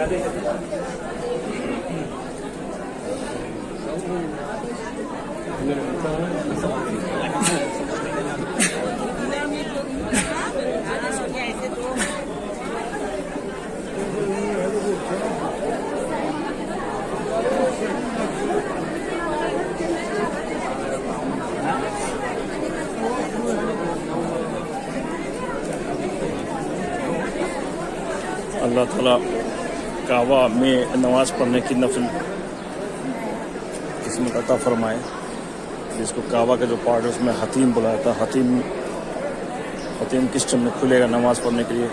अल्लाह ताला काबा में नमाज़ पढ़ने की नफल किस्मत अता फरमाए। जिसको काबा का जो पार्ट है उसमें हतीम बुलाया था। हतीम किस टाइम में खुलेगा नमाज़ पढ़ने के लिए?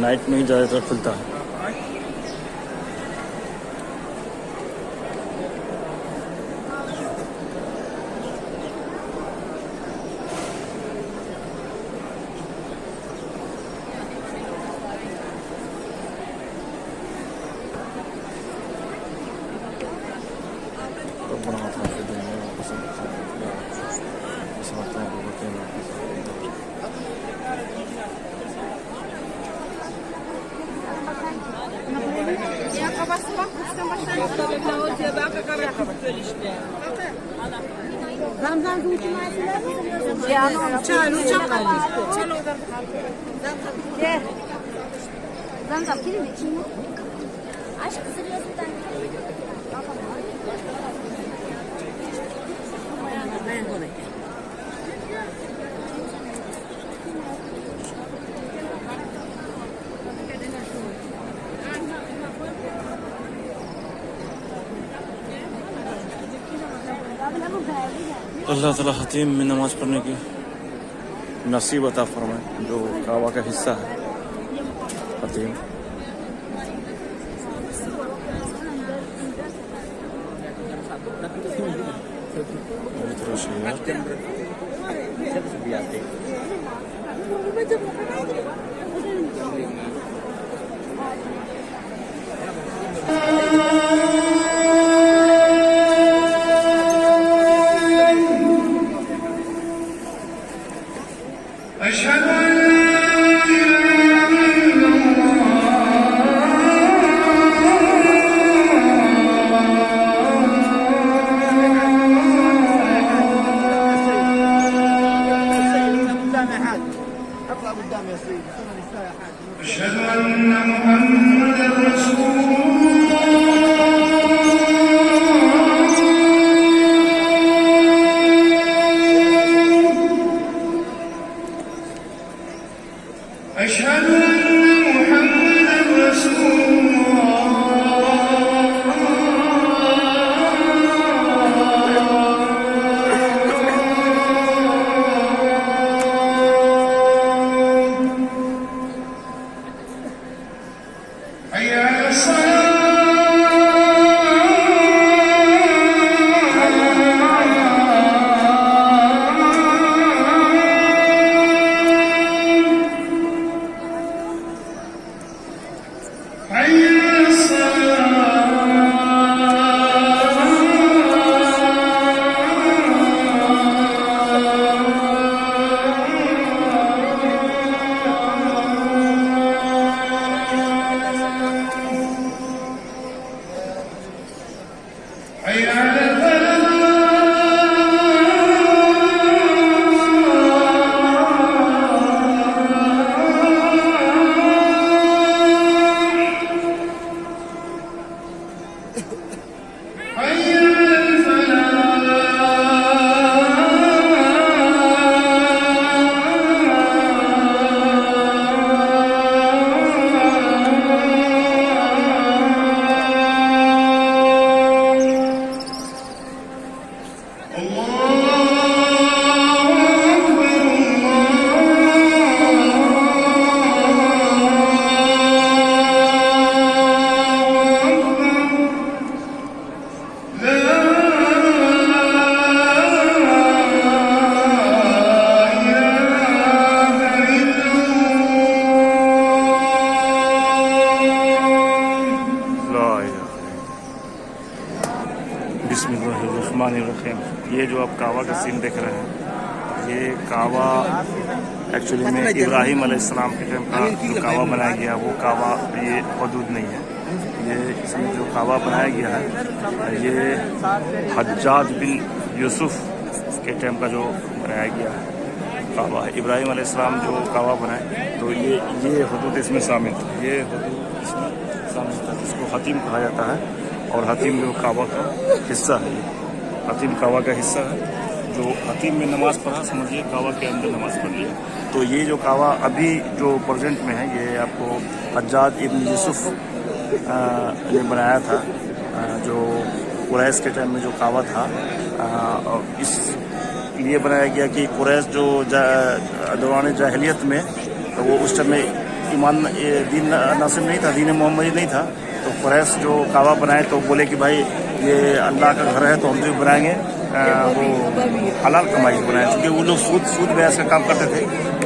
नाइट में ही ज़्यादातर खुलता है। अल्लाह ताला हतीम में नमाज़ पढ़ने की नसीब अता फरमाए। जो काबा का हिस्सा है हतीम। ये जो आप काबा का सीन देख रहे हैं, ये काबा एक्चुअली में इब्राहिम अलैहिस्सलाम के टाइम का जो काबा बनाया गया वो काबा ये हदूद नहीं है। ये इसमें जो काबा बनाया गया है ये हज्जाज बिन यूसुफ के टाइम का जो बनाया गया है काबा है। इब्राहिम अलैहिस्सलाम जो काबा बनाए तो ये हदूद इसमें शामिल था, ये हदूद इसमें शामिल था, जिसको हतीम कहा जाता है। और हतीम जो काबा का हिस्सा है, हतीम काबा का हिस्सा है। जो हतीम में नमाज़ पढ़ा, समझिए काबा के अंदर नमाज़ पढ़ लिया। तो ये जो काबा अभी जो प्रेजेंट में है ये आपको हज्जाज इब्न यूसुफ ने बनाया था। जो कुरैश के टाइम में जो काबा था और इस लिए बनाया गया कि कुरैश जो दौरान जाहिलियत में तो वो उस टाइम में ईमान दीन नासिब नहीं था, दीन मोहम्मदी नहीं था। तो कुरैश जो काबा बनाए तो बोले कि भाई ये अल्लाह का घर है तो हम जो बनाएंगे वो हलाल कमाई से बनाए, क्योंकि वो लोग सूद ब्याज का काम करते थे।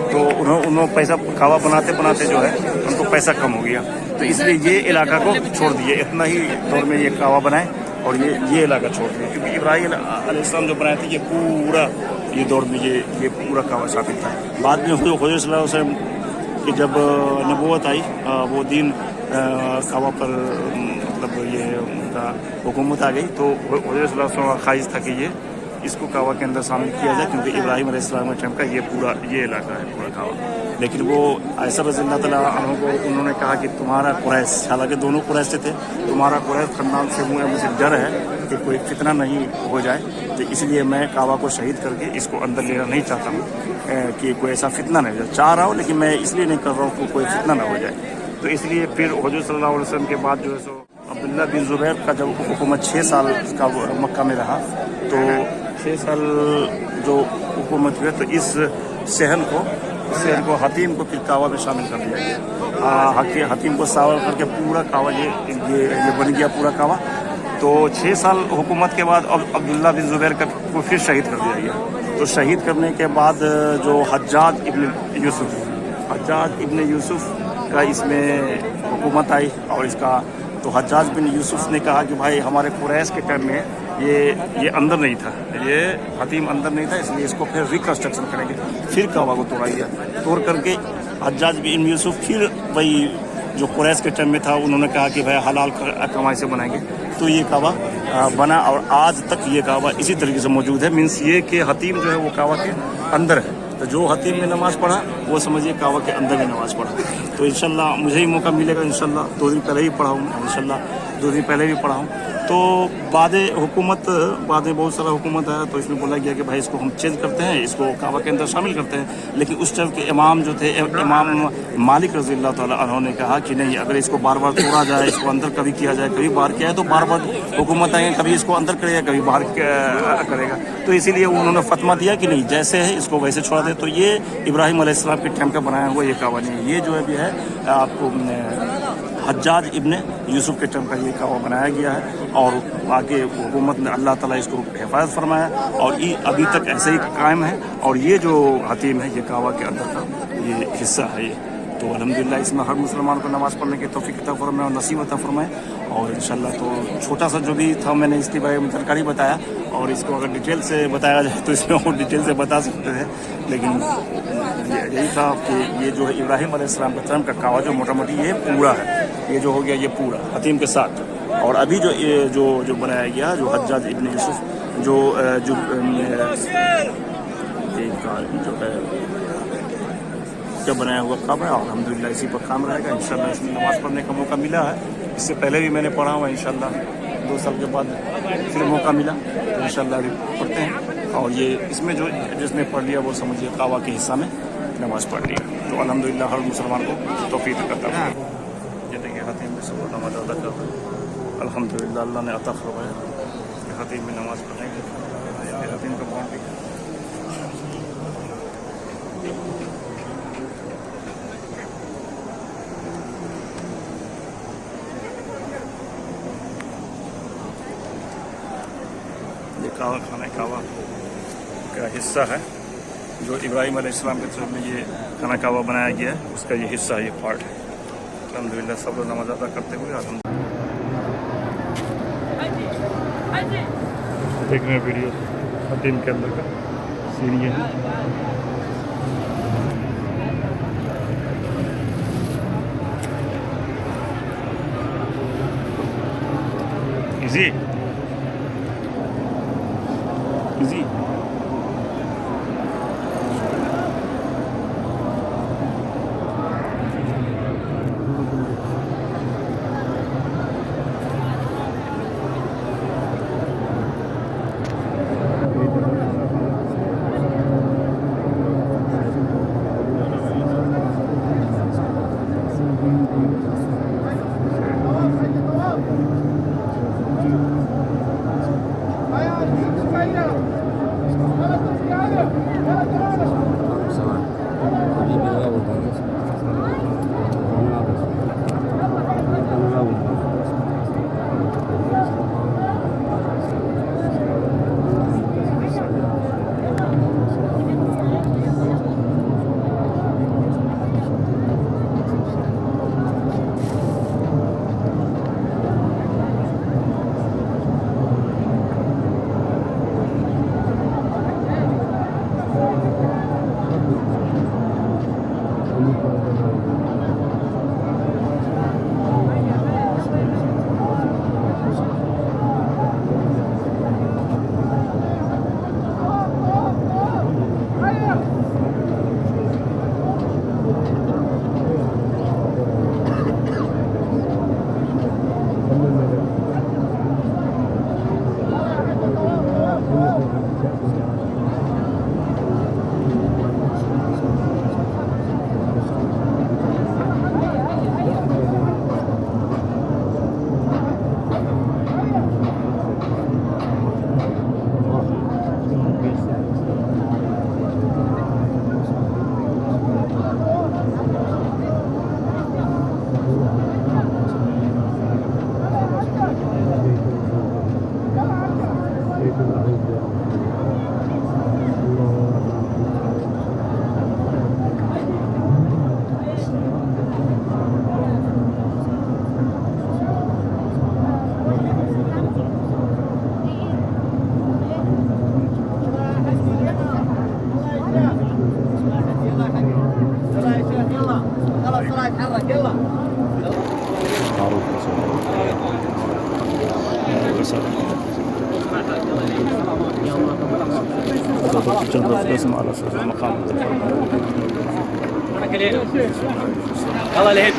तो उन्होंने पैसा काबा बनाते बनाते जो है उनको पैसा कम हो गया, तो इसलिए ये इलाका को छोड़ दिए। इतना ही दौर में ये काबा बनाए और ये इलाका छोड़ दिया, क्योंकि इब्राहिम अलैहिस्सलाम जो बनाए थे ये पूरा ये दौर में ये पूरा काबा शामिल था। बाद में हुज़ूर सल्लल्लाहु अलैहि वसल्लम की जब नबूवत आई वो दिन काबा पर मतलब ये उनका हुकूमत आ गई, तो हुज़ूर सल्लल्लाहु अलैहि वसल्लम का ख्वाहिश था कि ये इसको काबा के अंदर शामिल किया जाए, क्योंकि इब्राहिम अलैहिस्सलाम के टाइम का ये इलाका है पूरा काबा। लेकिन वो आयशा रज़ियल्लाहु तआला अन्हा को उन्होंने कहा कि तुम्हारा कुरैश, हालांकि दोनों कुरैश से थे, तुम्हारा कुरैश खानदान से मुझे डर है कि कोई फितना नहीं हो जाए, तो इसलिए मैं काबा को शहीद करके इसको अंदर लेना नहीं चाहता हूँ कि कोई ऐसा फितना नहीं हो जाए। चाह रहा हूँ लेकिन मैं इसलिए नहीं कर रहा हूँ कि कोई फितना ना हो जाए। तो इसलिए फिर हुज़ूर सल्लल्लाहु अलैहि वसल्लम के बाद जो है सो अब्दुल्ला बिन ज़ुबैर का जब हुकूमत 6 साल का मक्का में रहा, तो 6 साल जो हुकूमत हुए तो इस शहर को हतीम को फिर काबा में शामिल कर दिया गया। हतीम को शामिल करके पूरा काबा ये बन गया पूरा काबा। तो 6 साल हुकूमत के बाद अब अब्दुल्ला बिन ज़ुबैर को फिर शहीद कर दिया गया। तो शहीद करने के बाद जो हज्जाज इब्न यूसुफ का इसमें हुकूमत आई और इसका तो हज्जाज बिन यूसुफ ने कहा कि भाई हमारे कुरैश के टाइम में ये अंदर नहीं था, ये हतीम अंदर नहीं था, इसलिए इसको फिर रिकंस्ट्रक्शन करेंगे। फिर काबा को तोड़ा गया, तोड़ करके हज्जाज बिन यूसुफ फिर वही जो कुरैश के टाइम में था उन्होंने कहा कि भाई हलाल कमाई से बनाएंगे। तो ये काबा बना और आज तक ये काबा इसी तरीके से मौजूद है। मीन्स ये कि हतीम जो है वो काबा के अंदर है, तो जो हतीम में नमाज़ पढ़ा वो समझिए काबा के अंदर में नमाज़ पढ़ा। तो इंशाल्लाह मुझे ही मौका मिलेगा, इंशाल्लाह 2 दिन पहले ही पढ़ा हूँ, इंशाल्लाह 2 दिन पहले भी पढ़ा हूँ। तो बाद में बहुत सारा हुकूमत है, तो इसमें बोला गया कि भाई इसको हम चेंज करते हैं, इसको काबा के अंदर शामिल करते हैं। लेकिन उस टाइम के इमाम जो थे, इमाम मालिक रज़ियल्लाहु तआला अन्हु ने कहा कि नहीं, अगर इसको बार बार तोड़ा जाए, इसको अंदर कभी किया जाए, कभी बाहर किया है तो बार बार हुकूमत आएंगे, कभी इसको अंदर करेगा कभी बाहर करेगा। तो इसीलिए उन्होंने फतवा दिया कि नहीं, जैसे है इसको वैसे छोड़ा दे। तो ये इब्राहिम अलैहिस्सलाम के टाइम का बनाया हुआ ये काबा नहीं है, ये जो है भी है आपको हज्जाज इब्न यूसुफ के टाइम का ये काबा बनाया गया है। और आगे हुकूमत ने अल्लाह ताला इसको हिफाजत फरमाया और ये अभी तक ऐसे ही कायम है। और ये जो हतीम है ये काबा के अंदर का ये हिस्सा है ये। तो अल्हम्दुलिल्लाह इसमें हर मुसलमान को नमाज़ पढ़ने की तौफीक अता फरमाए और नसीब अता फरमाए। और इंशाल्लाह तो छोटा सा जो भी था मैंने इसके बारे में जानकारी बताया, और इसको अगर डिटेल से बताया जाए तो इसमें और डिटेल से बता सकते हैं, लेकिन यही था कि ये जो है इब्राहिम अलैहिस्सलाम का टाइम का काबा जो मोटा मोटी ये पूरा है, ये जो हो गया ये पूरा हतीम के साथ। और अभी जो बनाया गया जो हज्जाज इब्न यूसुफ जो है क्या बनाया हुआ काबा है, अल्हम्दुलिल्लाह इसी पर काम रहेगा। इंशाल्लाह इसमें नमाज़ पढ़ने का मौका मिला है, इससे पहले भी मैंने पढ़ा हुआ, इंशाल्लाह 2 साल के बाद फिर मौका मिला तो इंशाल्लाह अभी पढ़ते हैं। और ये इसमें जो जिसने पढ़ लिया वो समझिए काबा के हिस्सा में नमाज़ पढ़ लिया। तो अल्हम्दुलिल्लाह हर मुसलमान को तौफीक करता है। ये देखिए हतीम में सब नमाज़ अदा कर रहे हैं, अल्हम्दुलिल्लाह अल्लाह ने अता फरमाया हतीम में नमाज़ पढ़ेंगे। हतीम का बाउंड्री काबा का हिस्सा है जो इब्राहिम अलैहिस्सलाम के तरफ में ये खाना काबा बनाया गया है, उसका ये हिस्सा है, ये पार्ट है। अल्हम्दुलिल्लाह सब लोग नमाज़ अदा करते हुए देख रहे हैं वीडियो हतीम के अंदर का सीन ये है। Easy. Easy. معروف جنب الاسم على اساس المقام. يلا لهيب